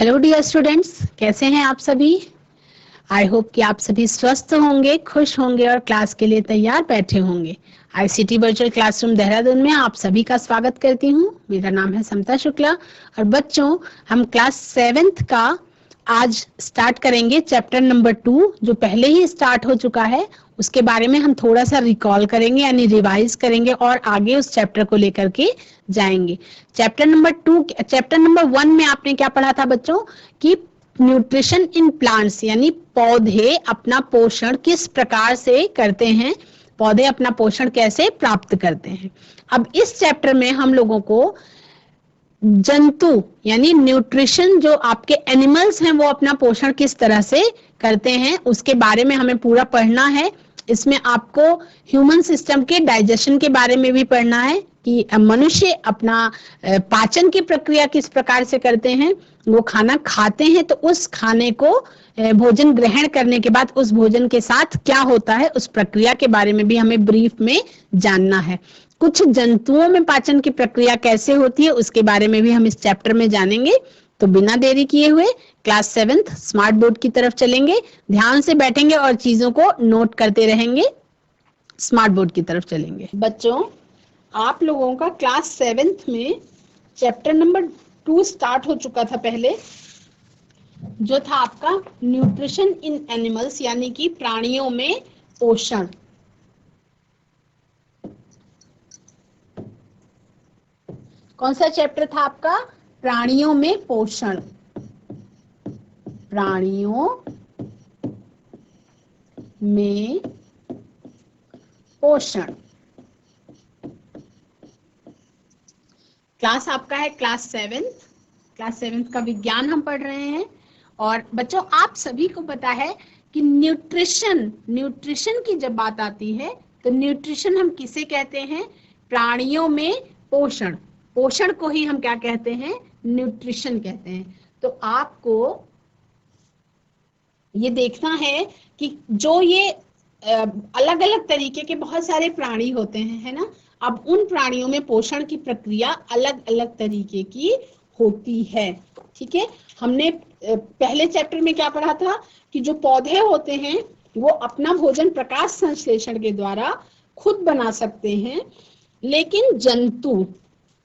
Hello dear students, कैसे हैं आप सभी। आई होप कि आप सभी स्वस्थ होंगे, खुश होंगे और क्लास के लिए तैयार बैठे होंगे। आईसीटी वर्चुअल क्लासरूम देहरादून में आप सभी का स्वागत करती हूँ। मेरा नाम है समता शुक्ला और बच्चों, हम क्लास 7th का आज स्टार्ट करेंगे चैप्टर नंबर 2 जो पहले ही स्टार्ट हो चुका है। उसके बारे में हम थोड़ा सा रिकॉल करेंगे यानी रिवाइज करेंगे और आगे उस चैप्टर को लेकर के जाएंगे। चैप्टर नंबर 1 में आपने क्या पढ़ा था बच्चों कि न्यूट्रिशन इन प्लांट्स यानी पौधे अपना पोषण किस प्रकार से करते हैं, पौधे अपना पोषण कैसे प्राप्त करते हैं। अब इस चैप्टर में हम लोगों को जंतु यानी न्यूट्रिशन, जो आपके एनिमल्स हैं वो अपना पोषण किस तरह से करते हैं उसके बारे में हमें पूरा पढ़ना है। इसमें आपको ह्यूमन सिस्टम के डाइजेशन के बारे में भी पढ़ना है कि मनुष्य अपना पाचन की प्रक्रिया किस प्रकार से करते हैं। वो खाना खाते हैं तो उस खाने को भोजन ग्रहण करने के बाद उस भोजन के साथ क्या होता है, उस प्रक्रिया के बारे में भी हमें ब्रीफ में जानना है। कुछ जंतुओं में पाचन की प्रक्रिया कैसे होती है उसके बारे में भी हम इस चैप्टर में जानेंगे। तो बिना देरी किए हुए क्लास 7th स्मार्ट बोर्ड की तरफ चलेंगे, ध्यान से बैठेंगे और चीजों को नोट करते रहेंगे। स्मार्ट बोर्ड की तरफ चलेंगे। बच्चों, आप लोगों का क्लास 7th में चैप्टर नंबर 2 स्टार्ट हो चुका था पहले, जो था आपका न्यूट्रिशन इन एनिमल्स यानी कि प्राणियों में पोषण। कौन सा चैप्टर था आपका? प्राणियों में पोषण। प्राणियों में पोषण क्लास आपका है क्लास 7th। क्लास 7th का विज्ञान हम पढ़ रहे हैं। और बच्चों, आप सभी को पता है कि न्यूट्रिशन की जब बात आती है तो न्यूट्रिशन हम किसे कहते हैं? प्राणियों में पोषण। पोषण को ही हम क्या कहते हैं? न्यूट्रिशन कहते हैं। तो आपको ये देखना है कि जो ये अलग अलग तरीके के बहुत सारे प्राणी होते हैं, है ना। अब उन प्राणियों में पोषण की प्रक्रिया अलग अलग तरीके की होती है। ठीक है, हमने पहले चैप्टर में क्या पढ़ा था कि जो पौधे होते हैं वो अपना भोजन प्रकाश संश्लेषण के द्वारा खुद बना सकते हैं, लेकिन जंतु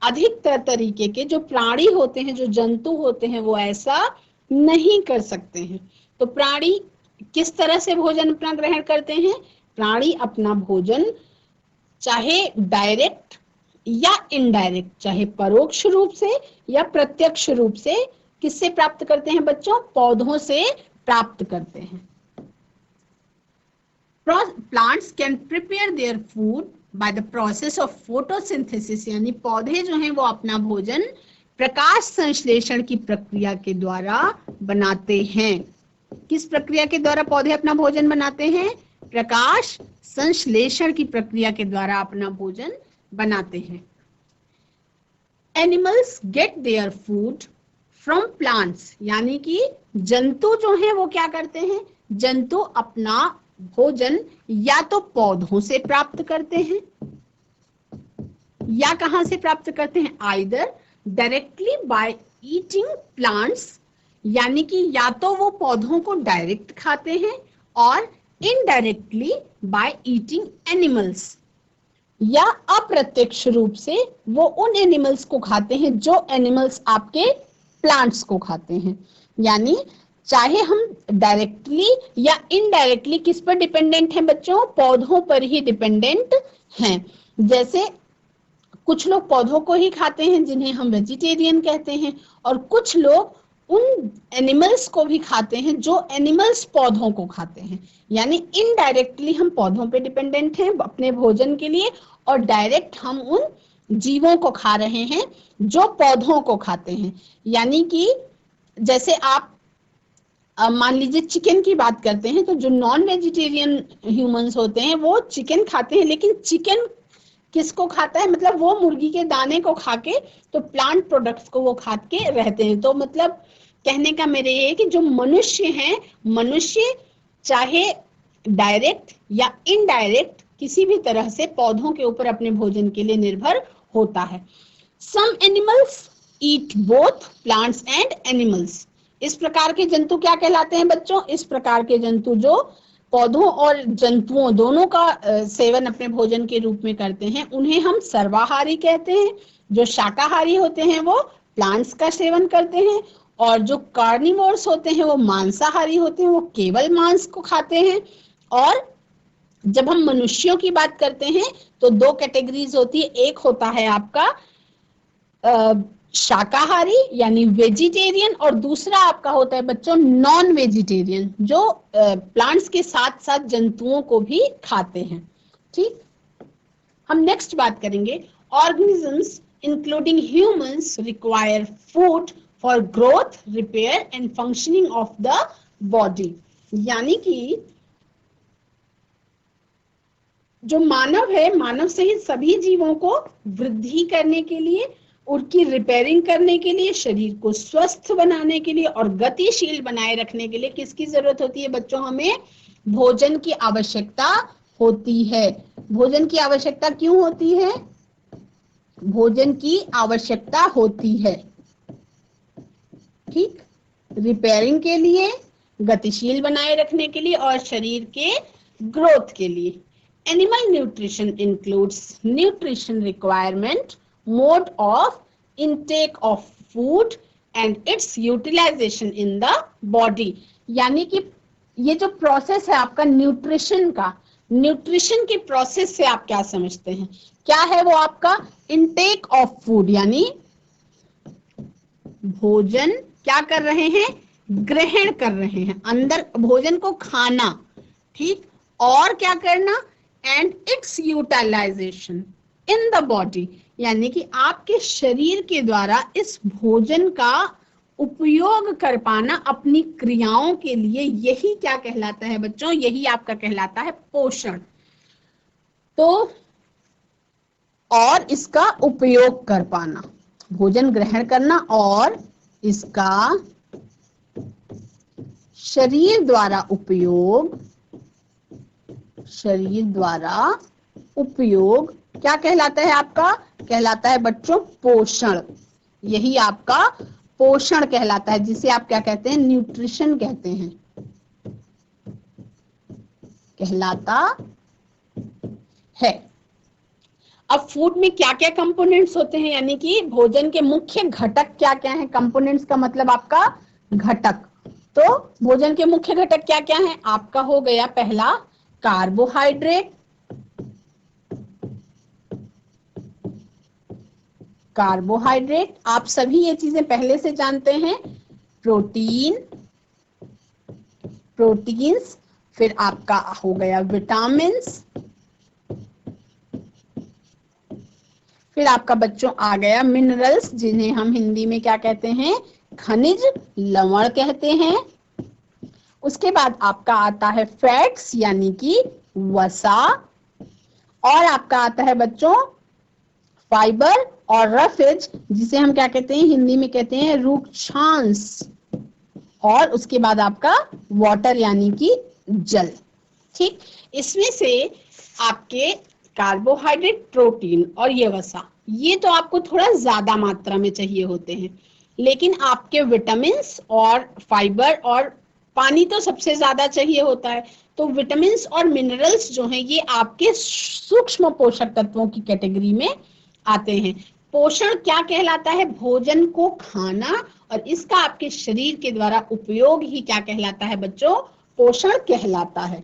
अधिकतर तरीके के जो प्राणी होते हैं, जो जंतु होते हैं, वो ऐसा नहीं कर सकते हैं। तो प्राणी किस तरह से भोजन अपना ग्रहण करते हैं? प्राणी अपना भोजन चाहे डायरेक्ट या इनडायरेक्ट, चाहे परोक्ष रूप से या प्रत्यक्ष रूप से किससे प्राप्त करते हैं बच्चों? पौधों से प्राप्त करते हैं। Plants can prepare their food by the process of photosynthesis, यानी पौधे जो हैं वो अपना भोजन प्रकाश संश्लेषण की प्रक्रिया के द्वारा बनाते हैं। किस प्रक्रिया के द्वारा पौधे अपना भोजन बनाते हैं? प्रकाश संश्लेषण की प्रक्रिया के द्वारा अपना भोजन बनाते हैं। Animals gate their food from plants, यानी कि जंतु जो हैं वो क्या करते हैं? जंतु अपना भोजन या तो पौधों से प्राप्त करते हैं या कहां से प्राप्त करते हैं? Either directly by eating plants, यानी कि या तो वो पौधों को डायरेक्ट खाते हैं, और इनडायरेक्टली बाय ईटिंग एनिमल्स, या अप्रत्यक्ष रूप से वो उन एनिमल्स को खाते हैं जो एनिमल्स आपके प्लांट्स को खाते हैं। यानी चाहे हम डायरेक्टली या इनडायरेक्टली किस पर डिपेंडेंट हैं बच्चों? पौधों पर ही डिपेंडेंट हैं। जैसे कुछ लोग पौधों को ही खाते हैं जिन्हें हम वेजिटेरियन कहते हैं, और कुछ लोग उन एनिमल्स को भी खाते हैं जो एनिमल्स पौधों को खाते हैं। यानी इनडायरेक्टली हम पौधों पे डिपेंडेंट हैं अपने भोजन के लिए, और डायरेक्ट हम उन जीवों को खा रहे हैं जो पौधों को खाते हैं। यानी कि जैसे आप मान लीजिए चिकन की बात करते हैं, तो जो नॉन वेजिटेरियन ह्यूमंस होते हैं वो चिकन खाते हैं, लेकिन चिकन किसको खाता है? मतलब वो मुर्गी के दाने को खा के, तो प्लांट प्रोडक्ट्स को वो खा के रहते हैं। तो मतलब कहने का मेरे ये है कि जो मनुष्य हैं, मनुष्य चाहे डायरेक्ट या इनडायरेक्ट किसी भी तरह से पौधों के ऊपर अपने भोजन के लिए निर्भर होता है। Some animals eat both plants and animals, इस प्रकार के जंतु क्या कहलाते हैं बच्चों? इस प्रकार के जंतु जो पौधों और जंतुओं दोनों का सेवन अपने भोजन के रूप में करते हैं उन्हें हम सर्वाहारी कहते हैं। जो शाकाहारी होते हैं वो प्लांट्स का सेवन करते हैं, और जो कार्निवोर्स होते हैं वो मांसाहारी होते हैं, वो केवल मांस को खाते हैं। और जब हम मनुष्यों की बात करते हैं तो दो कैटेगरीज होती है, एक होता है आपका शाकाहारी यानी वेजिटेरियन, और दूसरा आपका होता है बच्चों नॉन वेजिटेरियन, जो प्लांट्स के साथ साथ जंतुओं को भी खाते हैं। ठीक, हम नेक्स्ट बात करेंगे। Organisms including humans require food for growth, repair and functioning of the body. यानी कि जो मानव है, मानव सहित सभी जीवों को वृद्धि करने के लिए, उनकी रिपेयरिंग करने के लिए, शरीर को स्वस्थ बनाने के लिए और गतिशील बनाए रखने के लिए किसकी जरूरत होती है बच्चों? हमें भोजन की आवश्यकता होती है। भोजन की आवश्यकता क्यों होती है? भोजन की आवश्यकता होती है, ठीक, रिपेयरिंग के लिए, गतिशील बनाए रखने के लिए और शरीर के ग्रोथ के लिए। Animal nutrition includes nutrition requirement, mode of intake of food and its utilization in the body। यानी कि ये जो प्रोसेस है आपका न्यूट्रिशन का, न्यूट्रिशन के प्रोसेस से आप क्या समझते हैं? क्या है वो आपका? इनटेक ऑफ फूड, यानी भोजन क्या कर रहे हैं? ग्रहण कर रहे हैं, अंदर भोजन को खाना, ठीक, और क्या करना? And its utilization in the body, यानी कि आपके शरीर के द्वारा इस भोजन का उपयोग कर पाना अपनी क्रियाओं के लिए, यही क्या कहलाता है बच्चों? यही आपका कहलाता है पोषण। तो और इसका उपयोग कर पाना, भोजन ग्रहण करना और इसका शरीर द्वारा उपयोग, शरीर द्वारा उपयोग क्या कहलाता है आपका? कहलाता है बच्चों पोषण। यही आपका पोषण कहलाता है, जिसे आप क्या कहते हैं? न्यूट्रिशन कहते हैं, कहलाता है। अब फूड में क्या क्या कंपोनेंट्स होते हैं, यानी कि भोजन के मुख्य घटक क्या क्या हैं? कंपोनेंट्स का मतलब आपका घटक। तो भोजन के मुख्य घटक क्या क्या हैं? आपका हो गया पहला कार्बोहाइड्रेट, कार्बोहाइड्रेट आप सभी ये चीजें पहले से जानते हैं। प्रोटीन, प्रोटीन्स, फिर आपका हो गया विटामिन्स, फिर आपका बच्चों आ गया मिनरल्स, जिन्हें हम हिंदी में क्या कहते हैं? खनिज लवण कहते हैं। उसके बाद आपका आता है फैट्स यानी कि वसा, और आपका आता है बच्चों फाइबर और रफेज, जिसे हम क्या कहते हैं? हिंदी में कहते हैं रूक्षांश, और उसके बाद आपका वाटर यानी कि जल। ठीक, इसमें से आपके कार्बोहाइड्रेट, प्रोटीन और ये वसा, ये तो आपको थोड़ा ज्यादा मात्रा में चाहिए होते हैं, लेकिन आपके विटामिन्स और फाइबर और पानी तो सबसे ज्यादा चाहिए होता है। तो विटामिन्स और मिनरल्स जो हैं ये आपके सूक्ष्म पोषक तत्वों की कैटेगरी में आते हैं। पोषण क्या कहलाता है? भोजन को खाना और इसका आपके शरीर के द्वारा उपयोग ही क्या कहलाता है बच्चों? पोषण कहलाता है।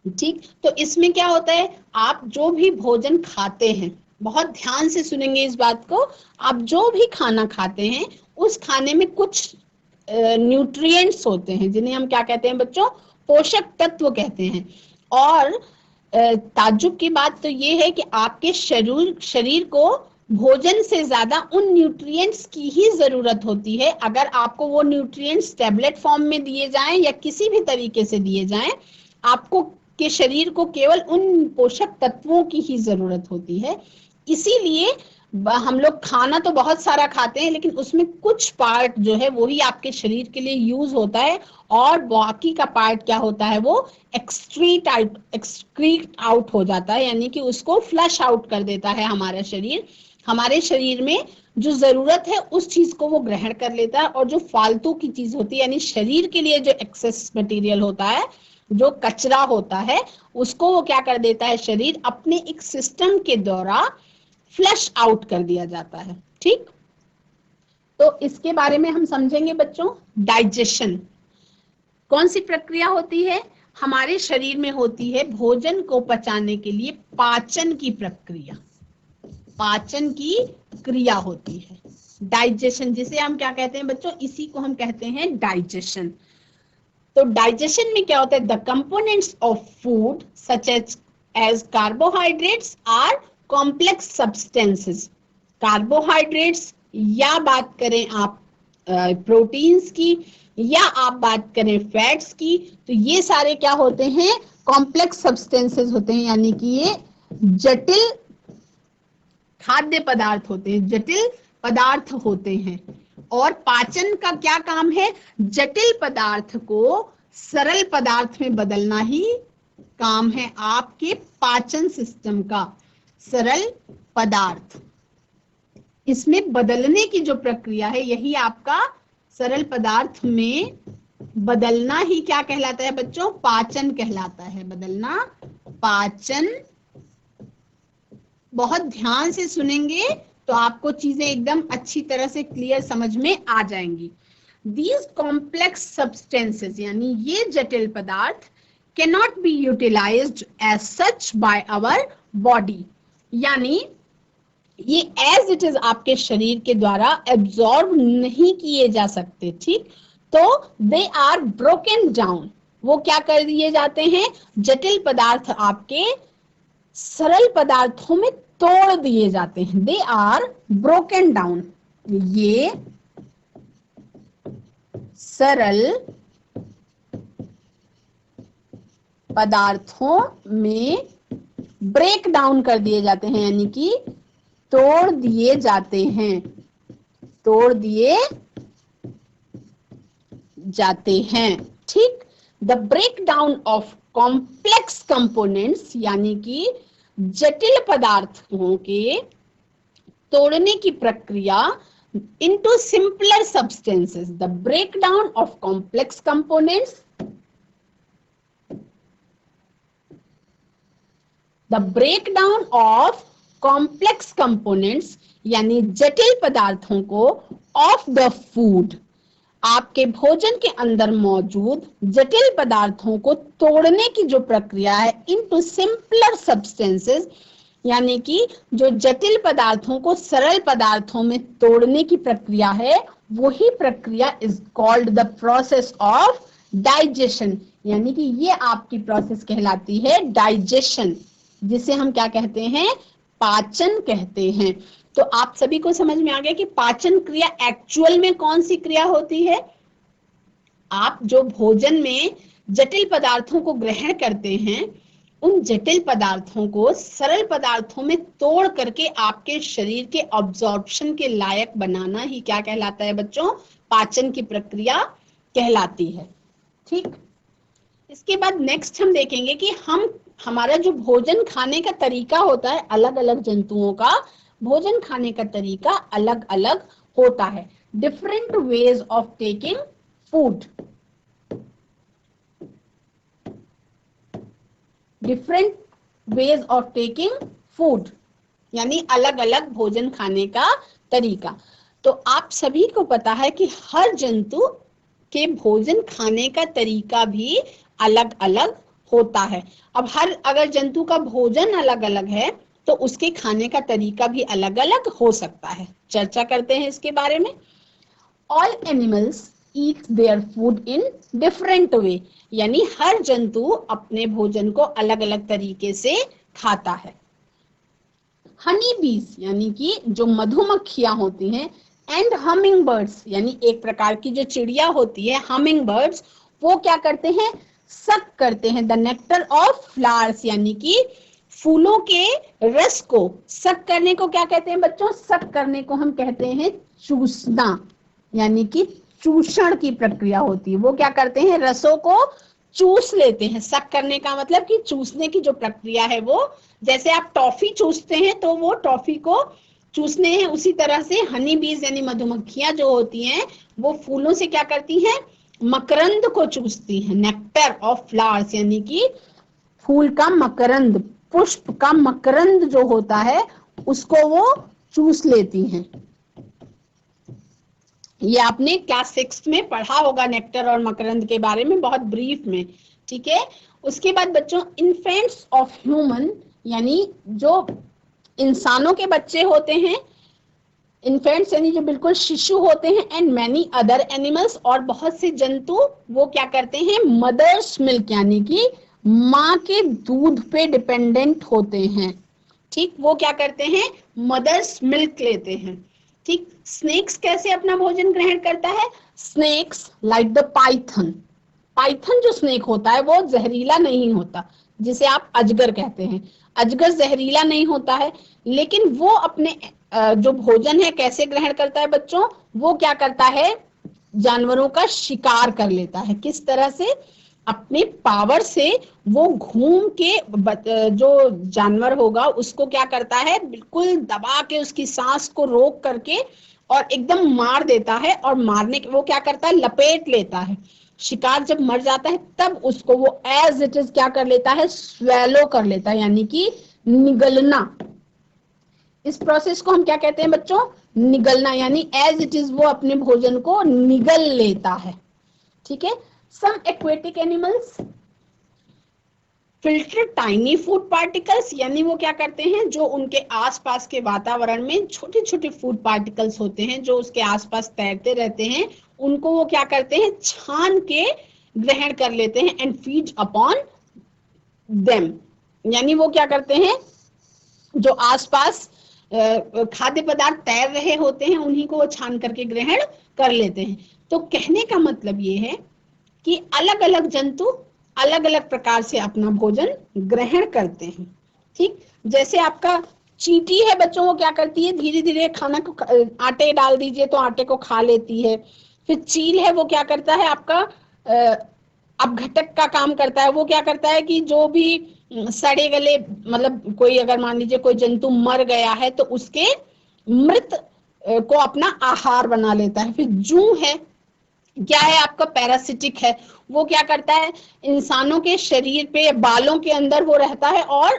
ठीक, तो इसमें क्या होता है? आप जो भी भोजन खाते हैं, बहुत ध्यान से सुनेंगे इस बात को, आप जो भी खाना खाते हैं उस खाने में कुछ न्यूट्रिएंट्स होते हैं, जिन्हें हम क्या कहते हैं बच्चों? पोषक तत्व कहते हैं। और ताज्जुब की बात तो ये है कि आपके शरीर को भोजन से ज्यादा उन न्यूट्रिएंट्स की ही जरूरत होती है। अगर आपको वो न्यूट्रिएंट्स टैबलेट फॉर्म में दिए जाएं या किसी भी तरीके से दिए जाएं, आपको के शरीर को केवल उन पोषक तत्वों की ही जरूरत होती है। इसीलिए हम लोग खाना तो बहुत सारा खाते हैं, लेकिन उसमें कुछ पार्ट जो है वही आपके शरीर के लिए यूज होता है, और बाकी का पार्ट क्या होता है? वो एक्सक्रीट आउट हो जाता है, यानी कि उसको फ्लश आउट कर देता है हमारा शरीर। हमारे शरीर में जो जरूरत है उस चीज को वो ग्रहण कर लेता है, और जो फालतू की चीज होती है यानी शरीर के लिए जो एक्सेस मटेरियल होता है, जो कचरा होता है, उसको वो क्या कर देता है, शरीर अपने एक सिस्टम के द्वारा फ्लश आउट कर दिया जाता है। ठीक, तो इसके बारे में हम समझेंगे बच्चों। डाइजेशन कौन सी प्रक्रिया होती है हमारे शरीर में, होती है भोजन को पचाने के लिए पाचन की प्रक्रिया, पाचन की क्रिया होती है डाइजेशन, जिसे हम क्या कहते हैं बच्चों, इसी को हम कहते हैं डाइजेशन। तो डाइजेशन में क्या होता है, the components of food such as carbohydrates are complex substances. Carbohydrates, या बात करें आप प्रोटीन्स की, या आप बात करें फैट्स की, तो ये सारे क्या होते हैं, कॉम्प्लेक्स सब्सटेंसेस होते हैं, यानी कि ये जटिल खाद्य पदार्थ होते हैं, जटिल पदार्थ होते हैं। और पाचन का क्या काम है, जटिल पदार्थ को सरल पदार्थ में बदलना ही काम है आपके पाचन सिस्टम का। सरल पदार्थ, इसमें बदलने की जो प्रक्रिया है, यही आपका सरल पदार्थ में बदलना ही क्या कहलाता है बच्चों, पाचन कहलाता है। बदलना पाचन। बहुत ध्यान से सुनेंगे तो आपको चीजें एकदम अच्छी तरह से क्लियर समझ में आ जाएंगी। These complex substances यानी ये जटिल पदार्थ cannot be utilized as such by our body, यानी ये एज इट इज आपके शरीर के द्वारा एब्जॉर्ब नहीं किए जा सकते। ठीक, तो दे आर ब्रोकन डाउन, वो क्या कर दिए जाते हैं, जटिल पदार्थ आपके सरल पदार्थों में तोड़ दिए जाते हैं। दे आर ब्रोकन डाउन, ये सरल पदार्थों में ब्रेक डाउन कर दिए जाते हैं, यानी कि तोड़ दिए जाते हैं, तोड़ दिए जाते हैं। ठीक, the break down of complex components, यानी कि जटिल पदार्थों के तोड़ने की प्रक्रिया into simpler substances, the breakdown of complex components, the breakdown of complex components यानी जटिल पदार्थों को of the food, आपके भोजन के अंदर मौजूद जटिल पदार्थों को तोड़ने की जो प्रक्रिया है into simpler substances, यानी कि जो जटिल पदार्थों को सरल पदार्थों में तोड़ने की प्रक्रिया है, वही प्रक्रिया is called the process of digestion, यानी कि ये आपकी प्रोसेस कहलाती है डाइजेशन, जिसे हम क्या कहते हैं, पाचन कहते हैं। तो आप सभी को समझ में आ गया कि पाचन क्रिया एक्चुअल में कौन सी क्रिया होती है। आप जो भोजन में जटिल पदार्थों को ग्रहण करते हैं, उन जटिल पदार्थों को सरल पदार्थों में तोड़ करके आपके शरीर के अब्जॉर्प्शन के लायक बनाना ही क्या कहलाता है बच्चों, पाचन की प्रक्रिया कहलाती है। ठीक, इसके बाद नेक्स्ट हम देखेंगे कि हमारा जो भोजन खाने का तरीका होता है, अलग अलग जंतुओं का भोजन खाने का तरीका अलग अलग होता है। Different ways of taking food, different ways of taking food, यानी अलग अलग भोजन खाने का तरीका। तो आप सभी को पता है कि हर जंतु के भोजन खाने का तरीका भी अलग अलग होता है। अब अगर जंतु का भोजन अलग अलग है तो उसके खाने का तरीका भी अलग अलग हो सकता है। चर्चा करते हैं इसके बारे में। All animals eat their food in different way, यानी हर जंतु अपने भोजन को अलग अलग तरीके से खाता है। हनी बीज यानी कि जो मधुमक्खियां होती हैं, एंड हमिंग बर्ड्स यानी एक प्रकार की जो चिड़िया होती है हमिंग बर्ड्स, वो क्या करते हैं, सक करते हैं द नेक्टर ऑफ फ्लावर्स, यानी कि फूलों के रस को सक करने को क्या कहते हैं बच्चों, सक करने को हम कहते हैं चूसना, यानी कि चूषण की प्रक्रिया होती है। वो क्या करते हैं, रसों को चूस लेते हैं। सक करने का मतलब कि चूसने की जो प्रक्रिया है, वो जैसे आप टॉफी चूसते हैं तो वो टॉफी को चूसने हैं। उसी तरह से हनी बीज यानी मधुमक्खियां जो होती हैं वो फूलों से क्या करती हैं, मकरंद को चूसती हैं। नेक्टर ऑफ फ्लावर्स यानी कि फूल का मकरंद, पुष्प का मकरंद जो होता है उसको वो चूस लेती हैं। ये आपने क्लास 6 में पढ़ा होगा नेक्टर और मकरंद के बारे में बहुत ब्रीफ में, ठीक है। उसके बाद बच्चों इन्फेंट्स ऑफ ह्यूमन यानी जो इंसानों के बच्चे होते हैं, इन्फेंट्स यानी जो बिल्कुल शिशु होते हैं, एंड मैनी अदर एनिमल्स और बहुत से जंतु वो क्या करते हैं, मदर्स मिल्क यानी कि माँ के दूध पे डिपेंडेंट होते हैं। ठीक, वो क्या करते हैं, मदर्स मिल्क लेते हैं। ठीक, स्नेक्स कैसे अपना भोजन ग्रहण करता है, snakes like the python, python जो स्नेक होता है वो जहरीला नहीं होता, जिसे आप अजगर कहते हैं। अजगर जहरीला नहीं होता है, लेकिन वो अपने जो भोजन है कैसे ग्रहण करता है बच्चों, वो क्या करता है, जानवरों का शिकार कर लेता है। किस तरह से, अपने पावर से वो घूम के जो जानवर होगा उसको क्या करता है, बिल्कुल दबा के उसकी सांस को रोक करके और एकदम मार देता है। और मारने के वो क्या करता है, लपेट लेता है। शिकार जब मर जाता है तब उसको वो एज इट इज क्या कर लेता है, स्वेलो कर लेता है, यानी कि निगलना। इस प्रोसेस को हम क्या कहते हैं बच्चों, निगलना, यानी एज इट इज वो अपने भोजन को निगल लेता है। ठीक है। Some aquatic animals filter tiny food particles, यानी वो क्या करते हैं, जो उनके आसपास के वातावरण में छोटे छोटे फूड पार्टिकल्स होते हैं जो उसके आसपास तैरते रहते हैं, उनको वो क्या करते हैं, छान के ग्रहण कर लेते हैं। एंड फीड अपॉन देम, यानी वो क्या करते हैं, जो आसपास खाद्य पदार्थ तैर रहे होते हैं उन्हीं को वो छान करके ग्रहण कर लेते हैं। तो कहने का मतलब ये है कि अलग अलग जंतु अलग अलग प्रकार से अपना भोजन ग्रहण करते हैं। ठीक, जैसे आपका चींटी है बच्चों, वो क्या करती है, धीरे धीरे खाना को, आटे डाल दीजिए तो आटे को खा लेती है। फिर चील है, वो क्या करता है, आपका अपघटक का काम करता है। वो क्या करता है कि जो भी सड़े गले, मतलब कोई अगर मान लीजिए कोई जंतु मर गया है तो उसके मृत को अपना आहार बना लेता है। फिर जू है, क्या है आपका, पैरासिटिक है। वो क्या करता है, इंसानों के शरीर पे, बालों के अंदर वो रहता है और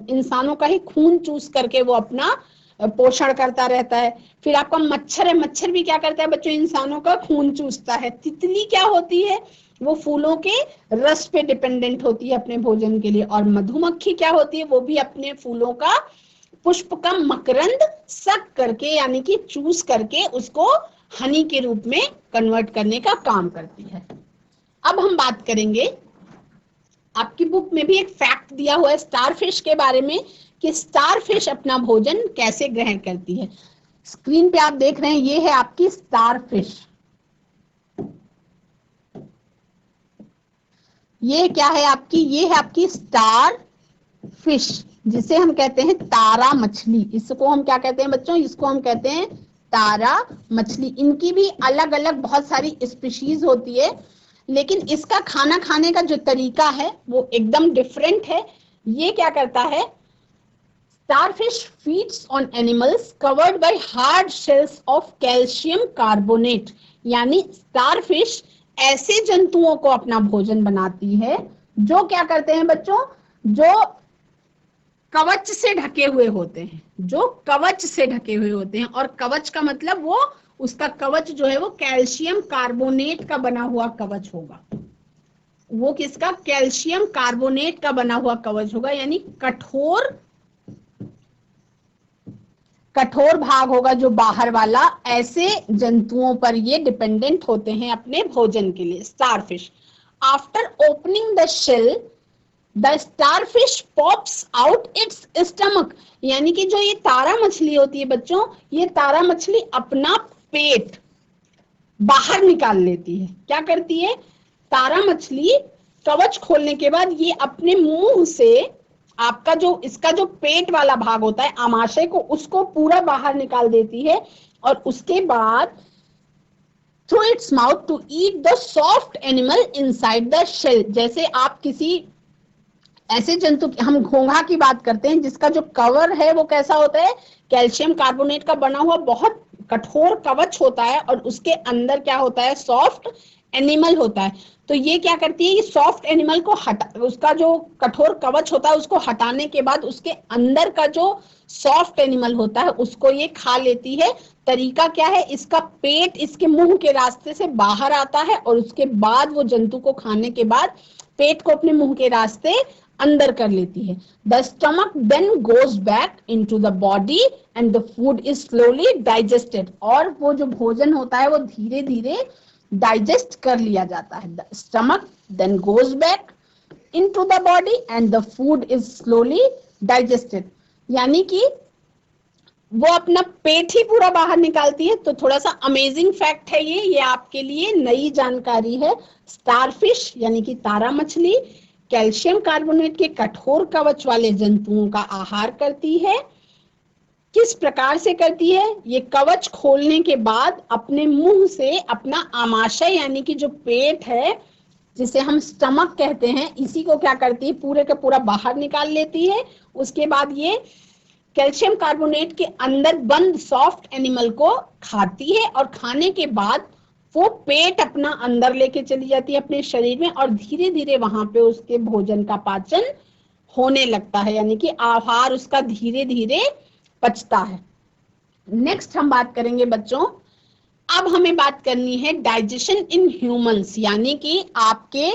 इंसानों का ही खून चूस करके वो अपना पोषण करता रहता है। फिर आपका मच्छर है, मच्छर भी क्या करता है बच्चों, इंसानों का खून चूसता है। तितली क्या होती है, वो फूलों के रस पे डिपेंडेंट होती है अपने भोजन के लिए। और मधुमक्खी क्या होती है, वो भी अपने फूलों का, पुष्प का मकरंद सक करके यानी कि चूस करके उसको हनी के रूप में कन्वर्ट करने का काम करती है। अब हम बात करेंगे, आपकी बुक में भी एक फैक्ट दिया हुआ है स्टारफिश के बारे में, कि स्टारफिश अपना भोजन कैसे ग्रहण करती है। स्क्रीन पे आप देख रहे हैं, ये है आपकी स्टारफिश। ये क्या है आपकी, ये है आपकी स्टार फिश, जिसे हम कहते हैं तारा मछली। इसको हम क्या कहते हैं बच्चों, इसको हम कहते हैं तारा मछली। इनकी भी अलग अलग बहुत सारी स्पीशीज होती है, लेकिन इसका खाना खाने का जो तरीका है वो एकदम डिफरेंट है। ये क्या करता है, starfish feeds on animals covered by hard shells of calcium carbonate, यानी स्टारफिश ऐसे जंतुओं को अपना भोजन बनाती है जो क्या करते हैं बच्चों, जो कवच से ढके हुए होते हैं, जो कवच से ढके हुए होते हैं। और कवच का मतलब वो, उसका कवच जो है वो कैल्शियम कार्बोनेट का बना हुआ कवच होगा। वो किसका, कैल्शियम कार्बोनेट का बना हुआ कवच होगा, यानी कठोर कठोर भाग होगा जो बाहर वाला। ऐसे जंतुओं पर ये डिपेंडेंट होते हैं अपने भोजन के लिए, starfish. After opening the shell the starfish pops out its stomach, यानी कि जो ये तारा मछली होती है बच्चों, ये तारा मछली अपना पेट बाहर निकाल लेती है। क्या करती है, तारा मछली कवच खोलने के बाद ये अपने मुंह से आपका जो, इसका जो पेट वाला भाग होता है आमाशय को, उसको पूरा बाहर निकाल देती है। और उसके बाद through its mouth to eat the soft animal inside the shell. जैसे आप किसी ऐसे जंतु, हम घोंघा की बात करते हैं जिसका जो कवर है वो कैसा होता है, कैल्शियम कार्बोनेट का बना हुआ बहुत कठोर कवच होता है और उसके अंदर क्या होता है, सॉफ्ट एनिमल होता है। तो ये क्या करती है, ये सॉफ्ट एनिमल को हटा, उसका जो कठोर कवच होता है उसको हटाने के बाद उसके अंदर का जो सॉफ्ट एनिमल होता है उसको ये खा लेती है। तरीका क्या है, इसका पेट इसके मुंह के रास्ते से बाहर आता है और उसके बाद वो जंतु को खाने के बाद पेट को अपने मुंह के रास्ते अंदर कर लेती है। The stomach then goes back into the body and the food is slowly digested, और वो जो भोजन होता है वो धीरे धीरे डाइजेस्ट कर लिया जाता है। The stomach then goes back into the body and the food is slowly digested, यानी कि वो अपना पेट ही पूरा बाहर निकालती है। तो थोड़ा सा अमेजिंग फैक्ट है ये आपके लिए नई जानकारी है। स्टारफिश यानी कि तारा मछली कैल्शियम कार्बोनेट के कठोर कवच वाले जंतुओं का आहार करती है। किस प्रकार से करती है, ये कवच खोलने के बाद अपने मुंह से अपना आमाशय यानी कि जो पेट है जिसे हम स्टमक कहते हैं, इसी को क्या करती है, पूरे का पूरा बाहर निकाल लेती है। उसके बाद ये कैल्शियम कार्बोनेट के अंदर बंद सॉफ्ट एनिमल को खाती है और खाने के बाद वो पेट अपना अंदर लेके चली जाती है अपने शरीर में और धीरे धीरे वहां पे उसके भोजन का पाचन होने लगता है, यानी कि आहार उसका धीरे धीरे पचता है। नेक्स्ट हम बात करेंगे बच्चों, अब हमें बात करनी है डाइजेशन इन ह्यूमंस, यानी कि आपके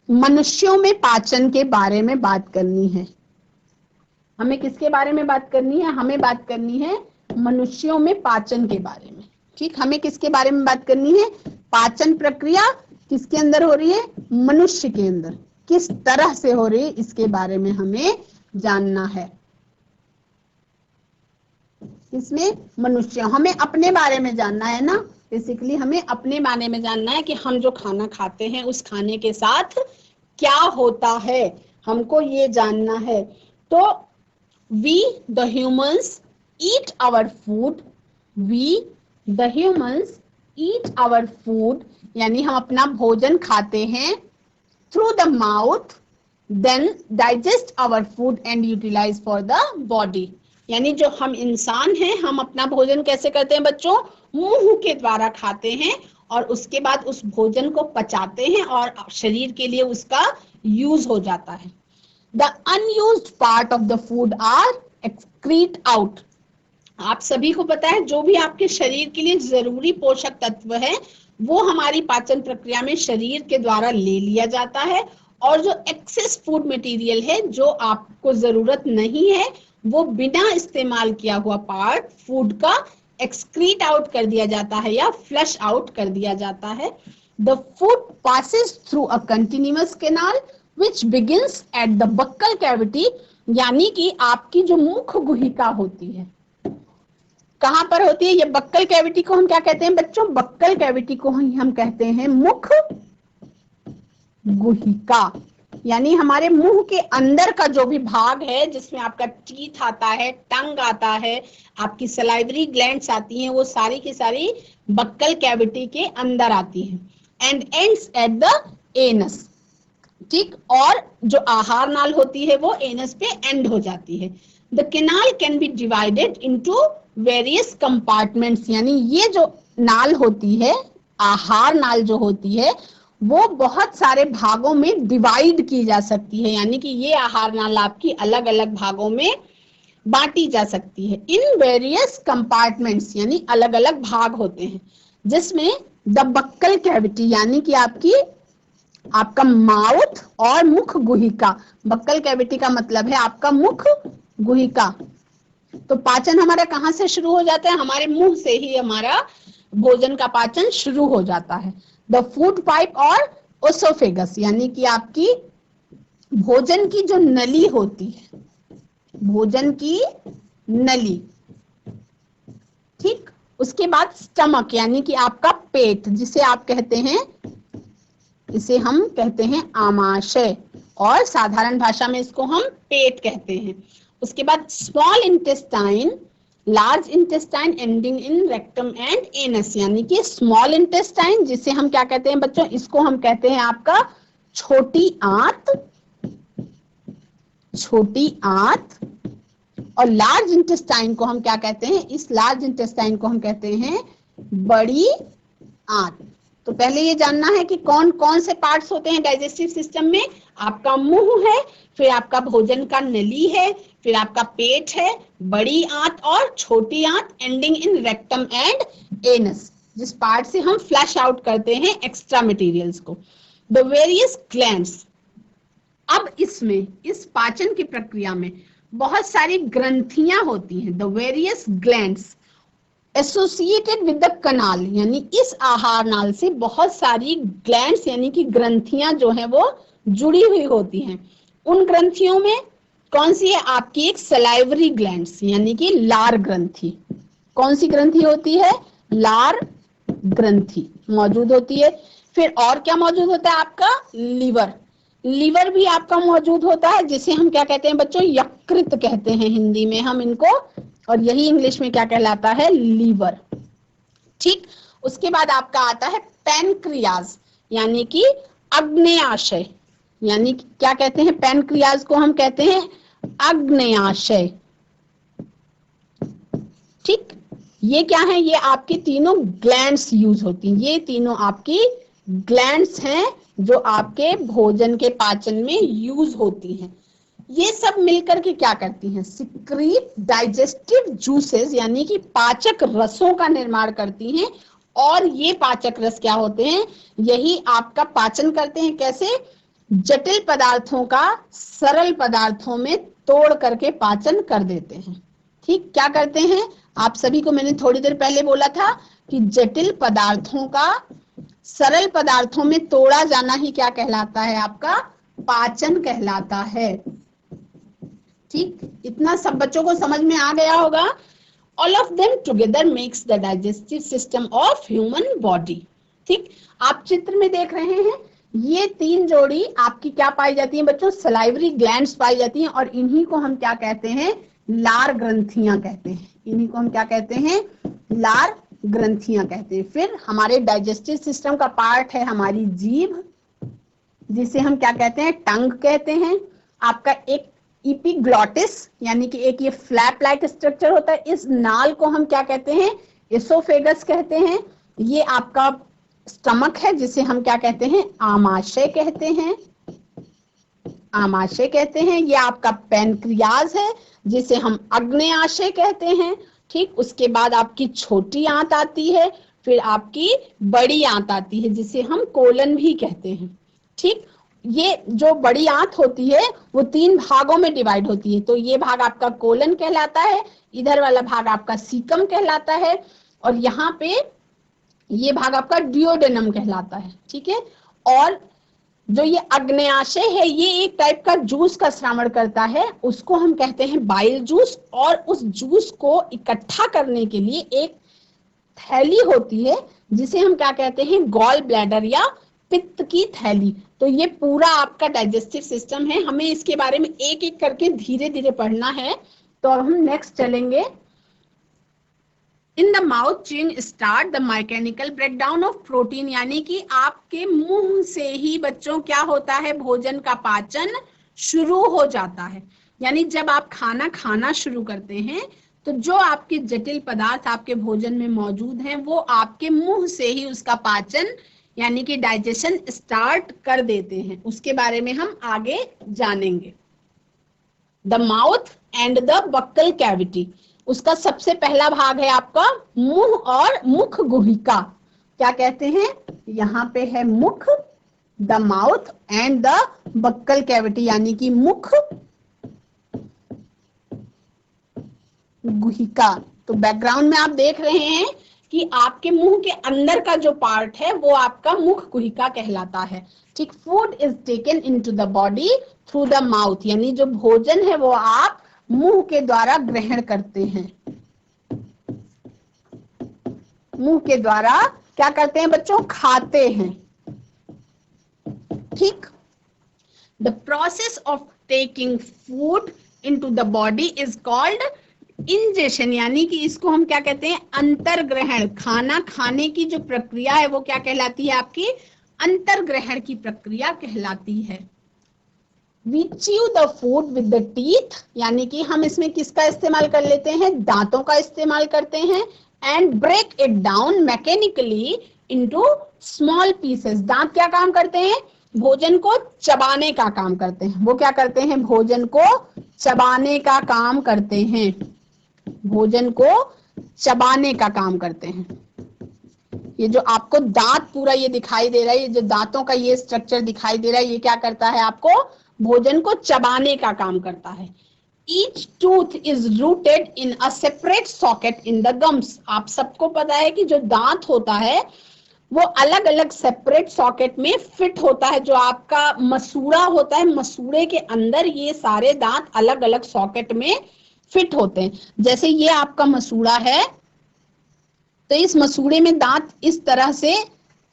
मनुष्यों में पाचन के बारे में बात करनी है। हमें किसके बारे में बात करनी है, हमें बात करनी है मनुष्यों में पाचन के बारे में। ठीक, हमें किसके बारे में बात करनी है, पाचन प्रक्रिया किसके अंदर हो रही है, मनुष्य के अंदर, किस तरह से हो रही है इसके बारे में हमें जानना है। इसमें मनुष्य, हमें अपने बारे में जानना है ना, बेसिकली हमें अपने बारे में जानना है कि हम जो खाना खाते हैं उस खाने के साथ क्या होता है, हमको ये जानना है। तो we the humans eat our food, we the humans eat our food, यानी हम अपना भोजन खाते हैं through the mouth, then digest our food and utilize for the body, यानी जो हम इंसान हैं हम अपना भोजन कैसे करते हैं बच्चों, मुंह के द्वारा खाते हैं और उसके बाद उस भोजन को पचाते हैं और शरीर के लिए उसका यूज हो जाता है। The unused part of the food are excrete out. आप सभी को पता है जो भी आपके शरीर के लिए जरूरी पोषक तत्व है वो हमारी पाचन प्रक्रिया में शरीर के द्वारा ले लिया जाता है और जो एक्सेस फूड मटेरियल है जो आपको जरूरत नहीं है वो बिना इस्तेमाल किया हुआ पार्ट फूड का एक्सक्रीट आउट कर दिया जाता है या फ्लश आउट कर दिया जाता है। The food passes through a continuous canal which begins at the buccal cavity, यानी कि आपकी जो मुख गुहिका होती है कहां पर होती है, ये बक्कल कैविटी को हम क्या कहते हैं बच्चों, बक्कल कैविटी को हम कहते हैं मुख गुहिका, यानी हमारे मुंह के अंदर का जो भी भाग है जिसमें आपका टीथ आता है, टंग आता है, आपकी सलाइवरी ग्लैंड्स आती हैं, वो सारी की सारी बक्कल कैविटी के अंदर आती हैं। And ends at the anus, ठीक, और जो आहार नाल होती है वो एनस पे एंड हो जाती है। The canal can be divided into various compartments, यानी ये जो नाल होती है, आहार नाल जो होती है वो बहुत सारे भागों में डिवाइड की जा सकती है, यानी कि ये आहार नाल आपकी अलग अलग भागों में बांटी जा सकती है। इन वेरियस कंपार्टमेंट्स, यानी अलग अलग भाग होते हैं जिसमें द बक्कल कैविटी, यानी कि आपका माउथ और मुख गुहिका, बक्कल कैविटी का मतलब है आपका मुख गुहिका। तो पाचन हमारा कहां से शुरू हो जाता है, हमारे मुंह से ही हमारा भोजन का पाचन शुरू हो जाता है। द फूड पाइप और ओसोफेगस, यानी कि आपकी भोजन की जो नली होती है, भोजन की नली, ठीक, उसके बाद स्टमक यानी कि आपका पेट, जिसे आप कहते हैं, इसे हम कहते हैं आमाशय और साधारण भाषा में इसको हम पेट कहते हैं। उसके बाद small intestine, large intestine ending in rectum and anus, यानी कि स्मॉल इंटेस्टाइन जिसे हम क्या कहते हैं बच्चों, इसको हम कहते हैं आपका छोटी आंत, छोटी आंत, और लार्ज इंटेस्टाइन को हम क्या कहते हैं, इस लार्ज इंटेस्टाइन को हम कहते हैं बड़ी आंत। तो पहले ये जानना है कि कौन कौन से पार्ट्स होते हैं डाइजेस्टिव सिस्टम में। आपका मुंह है, फिर आपका भोजन का नली है, फिर आपका पेट है, बड़ी आंत और छोटी आंत, ending in rectum and anus, जिस पार्ट से हम फ्लश आउट करते हैं एक्स्ट्रा मटेरियल्स को। द वेरियस ग्लैंड्स, अब इसमें इस पाचन की प्रक्रिया में बहुत सारी ग्रंथियां होती हैं। The various glands associated with the कनाल, यानी इस आहार नाल से बहुत सारी ग्लैंड्स यानी कि ग्रंथियां जो हैं वो जुड़ी हुई होती हैं। उन ग्रंथियों में कौन सी है, आपकी एक सलाइवरी ग्लैंड्स यानी कि लार ग्रंथि। कौन सी ग्रंथि होती है, लार ग्रंथि मौजूद होती है। फिर और क्या मौजूद होता है, आपका लीवर। लीवर भी आपका मौजूद होता है, जिसे हम क्या कहते हैं बच्चों, यकृत कहते हैं हिंदी में हम इनको, और यही इंग्लिश में क्या कहलाता है, लीवर। ठीक, उसके बाद आपका आता है पैनक्रियाज यानी कि अग्न्याशय, यानी कि क्या कहते हैं, पैनक्रियाज को हम कहते हैं अग्न्याशय। ठीक, ये क्या है, ये आपकी तीनों ग्लैंड्स यूज होती हैं, ये तीनों आपकी ग्लैंड्स हैं जो आपके भोजन के पाचन में यूज होती हैं। ये सब मिलकर के क्या करती हैं, सिक्रीट डाइजेस्टिव जूसेस यानी कि पाचक रसों का निर्माण करती हैं। और ये पाचक रस क्या होते हैं, यही आपका पाचन करते हैं। कैसे, जटिल पदार्थों का सरल पदार्थों में तोड़ करके पाचन कर देते हैं। ठीक, क्या करते हैं, आप सभी को मैंने थोड़ी देर पहले बोला था कि जटिल पदार्थों का सरल पदार्थों में तोड़ा जाना ही क्या कहलाता है, आपका पाचन कहलाता है। ठीक, इतना सब बच्चों को समझ में आ गया होगा। All of them together makes the digestive system of human body. ठीक, आप चित्र में देख रहे हैं, ये तीन जोड़ी आपकी क्या पाई जाती है बच्चों, सलाइवरी ग्लैंड्स पाई जाती हैं, और इन्हीं को हम क्या कहते हैं, लार ग्रंथियां कहते हैं। इन्हीं को हम क्या कहते हैं, लार ग्रंथियां कहते हैं। फिर हमारे डाइजेस्टिव सिस्टम का पार्ट है हमारी जीभ, जिसे हम क्या कहते हैं, टंग कहते हैं। आपका एक इपिग्लॉटिस यानी कि एक ये फ्लैप लाइक स्ट्रक्चर होता है, इस नाल को हम क्या कहते हैं, एसोफेगस कहते हैं। ये आपका स्टमक है, जिसे हम क्या कहते हैं, आमाशय कहते हैं, आमाशय कहते हैं। ये आपका पैनक्रियाज है, जिसे हम अग्न्याशय कहते हैं। ठीक, उसके बाद आपकी छोटी आंत आती है, फिर आपकी बड़ी आंत आती है, जिसे हम कोलन भी कहते हैं। ठीक, ये जो बड़ी आंत होती है वो तीन भागों में डिवाइड होती है। तो ये भाग आपका कोलन कहलाता है, इधर वाला भाग आपका सीकम कहलाता है, और यहाँ पे ये भाग आपका डियोडेनम कहलाता है। ठीक है, और जो ये अग्न्याशय है, ये एक टाइप का जूस का श्रावण करता है, उसको हम कहते हैं बाइल जूस। और उस जूस को इकट्ठा करने के लिए एक थैली होती है, जिसे हम क्या कहते हैं, गॉल ब्लैडर या पित्त की थैली। तो ये पूरा आपका डाइजेस्टिव सिस्टम है। हमें इसके बारे में एक एक करके धीरे धीरे पढ़ना है। तो अब हम नेक्स्ट चलेंगे। In the mouth chain start the mechanical breakdown of protein, यानी कि आपके मुंह से ही बच्चों क्या होता है, भोजन का पाचन शुरू हो जाता है। यानी जब आप खाना खाना शुरू करते हैं तो जो आपके जटिल पदार्थ आपके भोजन में मौजूद हैं वो आपके मुंह से ही उसका पाचन यानी कि डाइजेशन स्टार्ट कर देते हैं। उसके बारे में हम आगे जानेंगे। The mouth and the buccal cavity, उसका सबसे पहला भाग है आपका मुंह और मुख गुहिका। क्या कहते हैं, यहाँ पे है मुख, the mouth and the buccal cavity यानी कि मुख गुहिका। तो बैकग्राउंड में आप देख रहे हैं कि आपके मुंह के अंदर का जो पार्ट है वो आपका मुख गुहिका कहलाता है। ठीक, food is taken into the body through the mouth, यानी जो भोजन है वो आप मुंह के द्वारा ग्रहण करते हैं। मुंह के द्वारा क्या करते हैं बच्चों, खाते हैं। ठीक, the process of taking food into the body is called ingestion, यानी कि इसको हम क्या कहते हैं, अंतर्ग्रहण। खाना खाने की जो प्रक्रिया है वो क्या कहलाती है, आपकी अंतर्ग्रहण की प्रक्रिया कहलाती है। We chew the food with the teeth, यानी कि हम इसमें किसका इस्तेमाल कर लेते हैं, दांतों का इस्तेमाल करते हैं, and break it down mechanically into small pieces. दांत क्या काम करते हैं, भोजन को चबाने का काम करते हैं। वो क्या करते हैं, भोजन को चबाने का काम करते हैं, भोजन को चबाने का काम करते हैं। ये जो आपको दांत पूरा ये दिखाई दे रहा है, ये जो दांतों का ये स्ट्रक्चर दिखाई दे रहा है, ये क्या करता है, आपको भोजन को चबाने का काम करता है। Each tooth is rooted in a separate socket in the gums। आप सबको पता है कि जो दांत होता है वो अलग अलग सेपरेट सॉकेट में फिट होता है। जो आपका मसूड़ा होता है, मसूड़े के अंदर ये सारे दांत अलग अलग सॉकेट में फिट होते हैं। जैसे ये आपका मसूड़ा है, तो इस मसूड़े में दांत इस तरह से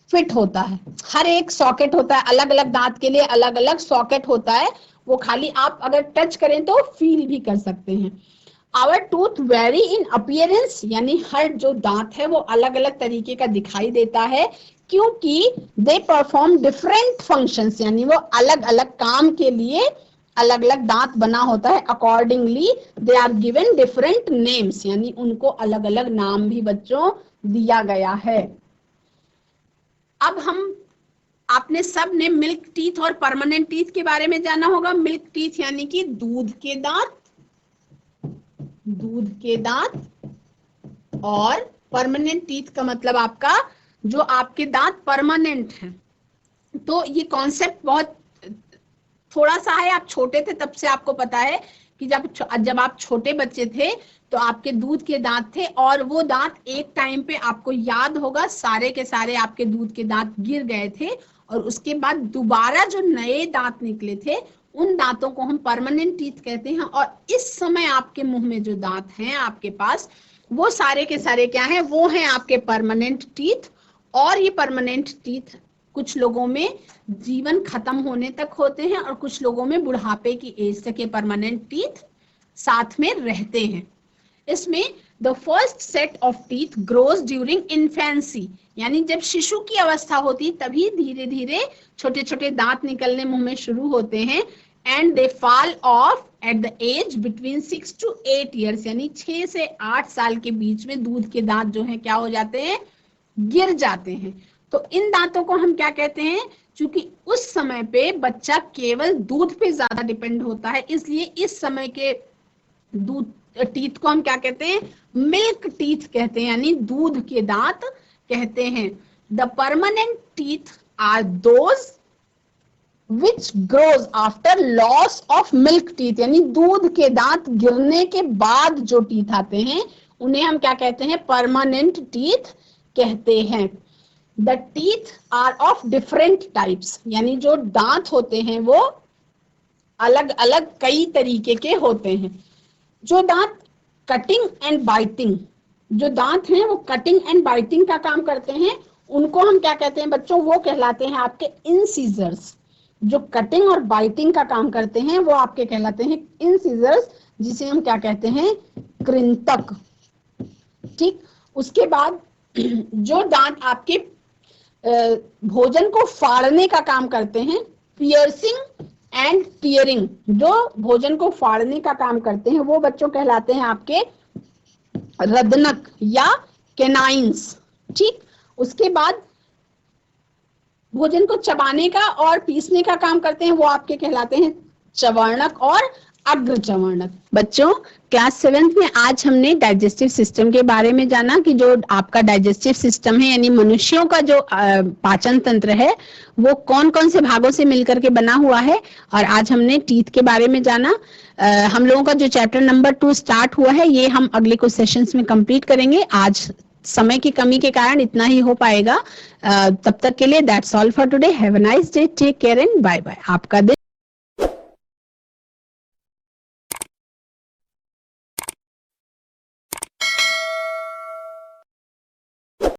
फिट होता है। हर एक सॉकेट होता है, अलग अलग दांत के लिए अलग अलग सॉकेट होता है। वो खाली आप अगर टच करें तो फील भी कर सकते हैं। Our tooth vary in appearance, यानी हर जो दांत है वो अलग अलग तरीके का दिखाई देता है, क्योंकि दे परफॉर्म डिफरेंट फंक्शंस, यानी वो अलग अलग काम के लिए अलग अलग दांत बना होता है। Accordingly they are given different names, यानी उनको अलग अलग नाम भी बच्चों दिया गया है। अब आपने सब ने मिल्क टीथ और परमानेंट टीथ के बारे में जाना होगा। मिल्क टीथ यानी कि दूध के दांत, दूध के दांत, और परमानेंट टीथ का मतलब आपका जो आपके दांत परमानेंट हैं। तो ये कॉन्सेप्ट बहुत थोड़ा सा है, आप छोटे थे तब से आपको पता है कि जब आप छोटे बच्चे थे तो आपके दूध के दांत थे, और वो दांत एक टाइम पे आपको याद होगा सारे के सारे आपके दूध के दांत गिर गए थे, और उसके बाद दोबारा जो नए दांत निकले थे उन दांतों को हम परमानेंट टीथ कहते हैं। और इस समय आपके मुंह में जो दांत हैं आपके पास, वो सारे के सारे क्या हैं, वो हैं आपके परमानेंट टीथ। और ये परमानेंट टीथ कुछ लोगों में जीवन खत्म होने तक होते हैं, और कुछ लोगों में बुढ़ापे की एज तक ये परमानेंट टीथ साथ में रहते हैं। इसमें the first set of teeth grows during infancy, यानी जब शिशु की अवस्था होती तभी धीरे धीरे छोटे छोटे दांत निकलने मुंह में शुरू होते हैं। And they fall off at the age between 6 to 8 years, यानी 6 से 8 साल के बीच में दूध के दांत जो हैं क्या हो जाते हैं, गिर जाते हैं। तो इन दांतों को हम क्या कहते हैं, क्योंकि उस समय पे बच्चा केवल दूध पे ज्यादा डिपेंड होता है, इसलिए इस समय के दूध टीथ को हम क्या कहते हैं, मिल्क टीथ कहते हैं, यानी दूध के दांत कहते हैं। The permanent teeth are those which grows after loss of milk teeth, यानी दूध के दांत गिरने के बाद जो टीथ आते हैं उन्हें हम क्या कहते हैं, परमानेंट टीथ कहते हैं। The teeth are of different types, यानी जो दांत होते हैं वो अलग अलग कई तरीके के होते हैं। जो दांत कटिंग एंड बाइटिंग, जो दांत हैं वो कटिंग एंड बाइटिंग का काम करते हैं, उनको हम क्या कहते हैं बच्चों, वो कहलाते हैं आपके इंसिजर्स। जो कटिंग और बाइटिंग का काम करते हैं वो आपके कहलाते हैं इंसिजर्स, जिसे हम क्या कहते हैं, कृंतक। ठीक, उसके बाद जो दांत आपके भोजन को फाड़ने का काम करते हैं, पियर्सिंग एंड टीयरिंग, जो भोजन को फाड़ने का काम करते हैं वो बच्चों कहलाते हैं आपके रदनक या केनाइंस। ठीक, उसके बाद भोजन को चबाने का और पीसने का काम करते हैं वो आपके कहलाते हैं चवर्णक और अग्रचवर्णक। बच्चों क्लास 7th में आज हमने डाइजेस्टिव सिस्टम के बारे में जाना कि जो आपका डाइजेस्टिव सिस्टम है, यानी मनुष्यों का जो पाचन तंत्र है वो कौन कौन से भागों से मिलकर के बना हुआ है। और आज हमने टीथ के बारे में जाना। हम लोगों का जो चैप्टर नंबर 2 स्टार्ट हुआ है ये हम अगले कुछ सेशंस में कंप्लीट करेंगे। आज समय की कमी के कारण इतना ही हो पाएगा। तब तक के लिए that's all for today. Have a nice day, take care and bye bye. आपका दिन